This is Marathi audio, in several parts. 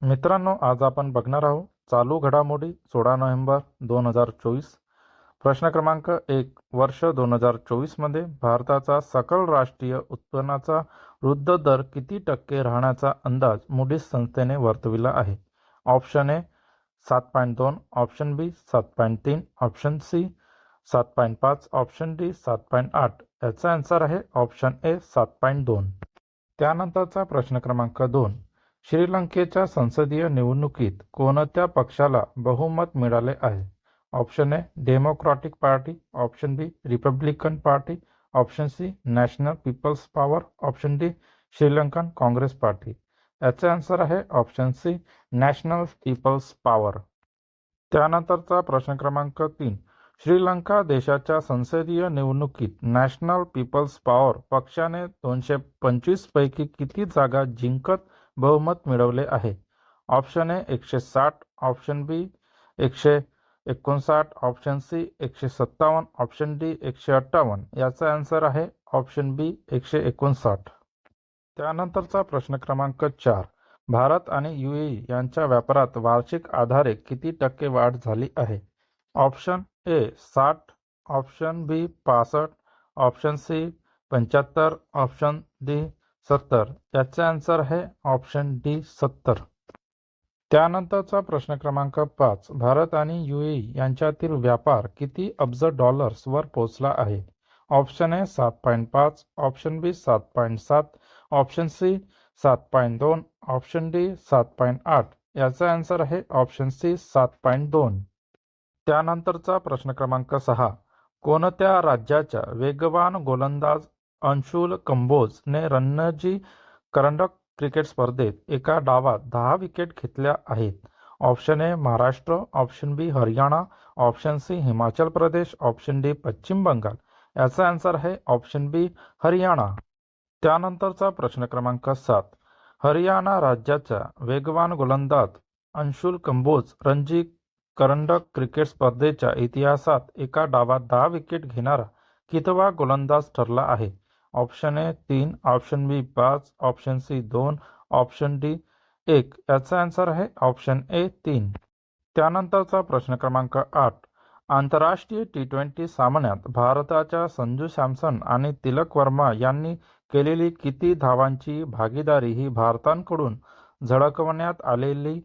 मित्रांनो, आज आपण बघणार आहोत चालू घडामोडी 16 नोव्हेंबर 2024. प्रश्न क्रमांक 1. वर्ष 2024 मध्ये भारताचा सकल राष्ट्रीय उत्पन्नाचा वृद्ध दर किती टक्के राहण्याचा अंदाज मूडीज संस्थेने वर्तविला आहे? Option A 7.2, option B 7.3, option C 7.5, option D 7.8. याचा आन्सर आहे ऑप्शन ए 7.2. त्यानंतरचा प्रश्न क्रमांक 2. श्रीलंकेच्या संसदीय निवडणुकीत कोणत्या पक्षाला बहुमत मिळाले आहे? Option A Democratic Party, option B Republican Party, option C National People's Power, option D Sri Lankan Congress Party. याचे आन्सर आहे option C National People's Power. त्यानंतरचा प्रश्न क्रमांक 3. श्रीलंका देशाच्या संसदीय निवडणुकीत नॅशनल पीपल्स पॉवर पक्षाने 225 पैकी किती जागा जिंकत बहुमत मिळवले आहे? Option A 160, option B 159, option C 157, option D 158. याचा आन्सर आहे ऑप्शन बी 159. त्यानंतरचा प्रश्न क्रमांक 4. भारत आणि UAE यांच्या व्यापारात वार्षिक आधारे किती टक्के वाढ झाली आहे? Option A 60, option B 65, option C 75, option D 70. याचे आन्सर आहे ऑप्शन डी 70. त्यानंतरचा प्रश्न क्रमांक 5. भारत आणि UAE यांच्यातील व्यापार किती अब्ज डॉलर्सवर पोहोचला आहे? Option A 7.5, option B 7.7, option C 7.2, option D 7.8. याचा आन्सर आहे ऑप्शन सी 7.2. त्यानंतरचा प्रश्न क्रमांक 6. कोणत्या राज्याच्या वेगवान गोलंदाज अंशुल कंबोजने रणजी करंडक क्रिकेट स्पर्धेत एका डावात 10 विकेट घेतल्या आहेत? Option A Maharashtra, option B Haryana, option C Himachal Pradesh, option D Paschim Bengal. याचा आन्सर आहे ऑप्शन बी हरियाणा. त्यानंतरचा प्रश्न क्रमांक 7. हरियाणा राज्याच्या वेगवान गोलंदाज अंशुल कंबोज रणजी करंडक क्रिकेट स्पर्धेच्या इतिहासात एका डावात 10 विकेट घेणारा कितवा गोलंदाज ठरला आहे? Option A 3, option B 5, option C 2, option D 1. याचा आन्सर आहे ऑप्शन ए 3. त्यानंतरचा प्रश्न क्रमांक 8. आंतरराष्ट्रीय T20 सामन्यात भारताच्या संजू सॅमसन आणि तिलक वर्मा यांनी केलेली किती धावांची भागीदारी ही भारताकडून झळकवण्यात आलेली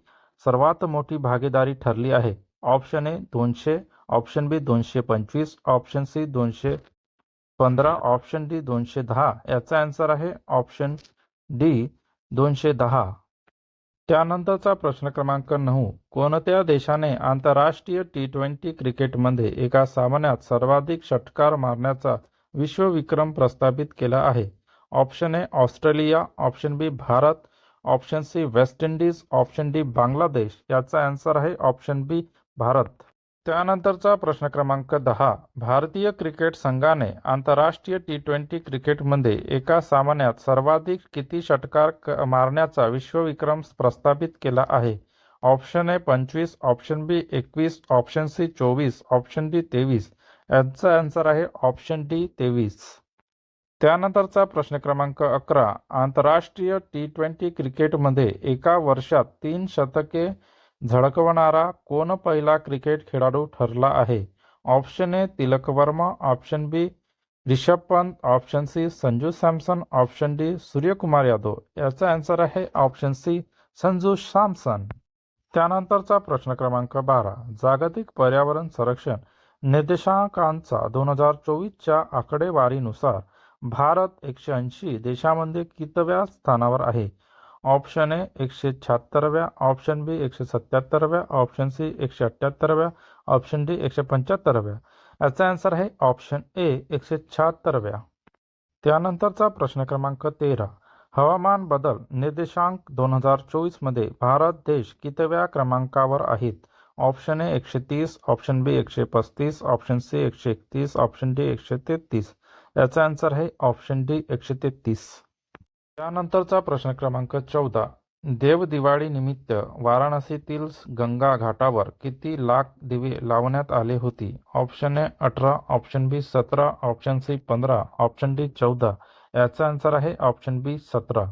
सर्वात मोठी भागीदारी ठरली आहे? Option A 200, option B 225, option C 215, option D 210. याचा आन्सर आहे ऑप्शन डी 210. त्यानंतरचा प्रश्न क्रमांक 9. कोणत्या देशाने आंतरराष्ट्रीय T20 क्रिकेटमध्ये एका सामन्यात सर्वाधिक षटकार मारण्याचा विश्वविक्रम प्रस्थापित केला आहे? Option A Australia, option B Bharat, option C West Indies, option D Bangladesh. याचा आन्सर आहे ऑप्शन बी भारत. त्यानंतरचा प्रश्न क्रमांक 10. भारतीय क्रिकेट संघाने आंतरराष्ट्रीय T20 क्रिकेटमध्ये एका सामन्यात सर्वाधिक किती षटकार मारण्याचा विश्वविक्रम प्रस्थापित केला आहे? Option A 25, option B 21, option C 24, option D 23. याचा आन्सर आहे ऑप्शन डी 23. त्यानंतरचा प्रश्न क्रमांक 11. आंतरराष्ट्रीय T20 क्रिकेटमध्ये एका वर्षात 3 शतके झळकवणारा कोण पहिला क्रिकेट खेळाडू ठरला आहे? Option A Tilak Varma, option B Rishabh Pant, option C Sanju Samson, option D Suryakumar Yadav. याचा आन्सर आहे ऑप्शन सी संजू सॅमसन. त्यानंतरचा प्रश्न क्रमांक 12. जागतिक पर्यावरण संरक्षण निर्देशांकांचा 2024च्या आकडेवारीनुसार भारत 180 देशांमध्ये कितव्या स्थानावर आहे? ऑप्शन ए 176व्या, ऑप्शन बी 177व्या, ऑप्शन सी 178व्या, ऑप्शन डी 175व्या. याचा आन्सर आहे ऑप्शन ए 176व्या. त्यानंतरचा प्रश्न क्रमांक 13. हवामान बदल निर्देशांक 2024 मध्ये भारत देश कितव्या क्रमांकावर आहेत? Option A 130, option B 135, option C 131, option D 133. याचा आन्सर आहे ऑप्शन डी 133. त्यानंतरचा प्रश्न क्रमांक 14. देव दिवाळी निमित्त वाराणसीतील गंगा घाटावर किती लाख दिवे लावण्यात आले होते? Option A 18, option B 17, option C 15, option D 14. याचा आन्सर आहे ऑप्शन बी 17.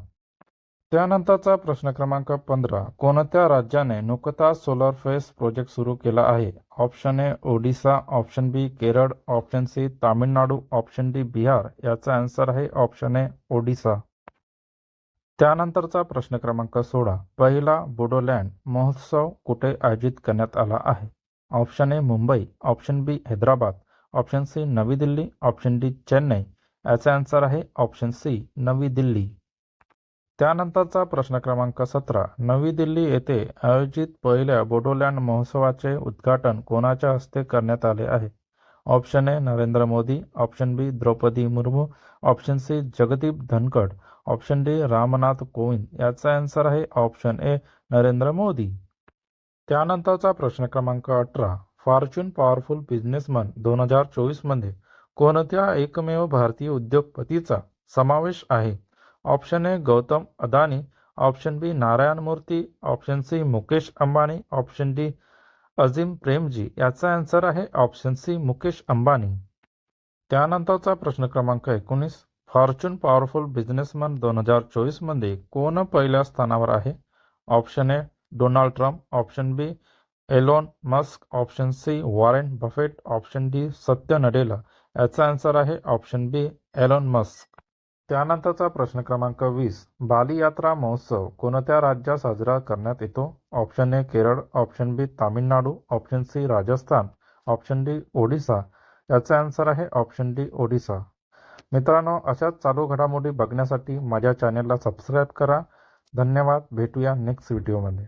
त्यानंतरचा प्रश्न क्रमांक 15. कोणत्या राज्याने नुकताच सोलर फेस प्रोजेक्ट सुरू केला आहे? Option A Odisha, option B Kerala, option C Tamil Nadu, option D Bihar. याचा आन्सर आहे ऑप्शन ए ओडिशा. त्यानंतरचा प्रश्न क्रमांक 16. पहिला बोडोलँड महोत्सव कुठे आयोजित करण्यात आला आहे? Option A Mumbai, option B Hyderabad, option C Navi Delhi, option D Chennai. याचा आन्सर आहे ऑप्शन सी नवी दिल्ली. त्यानंतरचा प्रश्न क्रमांक 17. नवी दिल्ली येथे आयोजित पहिल्या बोडोलँड महोत्सवाचे उद्घाटन कोणाच्या हस्ते करण्यात आले आहे? Option A Narendra Modi, option B Droupadi Murmu, option C Jagdeep Dhankhar, option D Ramnath Kovind. याचा आन्सर आहे ऑप्शन ए नरेंद्र मोदी. त्यानंतरचा प्रश्न क्रमांक 18. फॉर्च्यून पॉवरफुल बिझनेसमन 2024 मध्ये कोणत्या एकमेव भारतीय उद्योगपतीचा समावेश आहे? Option A Gautam Adani, option B Narayana Murthy, option C Mukesh Ambani, option D Azim Premji. याचा आन्सर आहे ऑप्शन सी मुकेश अंबानी. त्यानंतरचा प्रश्न क्रमांक 19. फॉर्च्यून पॉवरफुल बिझनेसमन 2024 मध्ये कोण पहिल्या स्थानावर आहे? Option A Donald Trump, option B Elon Musk, option C Warren Buffett, option D Satya Nadella. याचा आन्सर आहे ऑप्शन बी एलोन मस्क. त्यानंतरचा प्रश्न क्रमांक 20. बाली यात्रा महोत्सव कोणत्या राज्यात साजरा करण्यात येतो? Option A Kerala, option B Tamil Nadu, option C Rajasthan, option D Odisha. याचा आन्सर आहे ऑप्शन डी ओडिशा. मित्रांनो, अशाच चालू घडामोडी बघण्यासाठी माझ्या चॅनेलला सबस्क्राईब करा. धन्यवाद. भेटूया नेक्स्ट व्हिडिओमध्ये.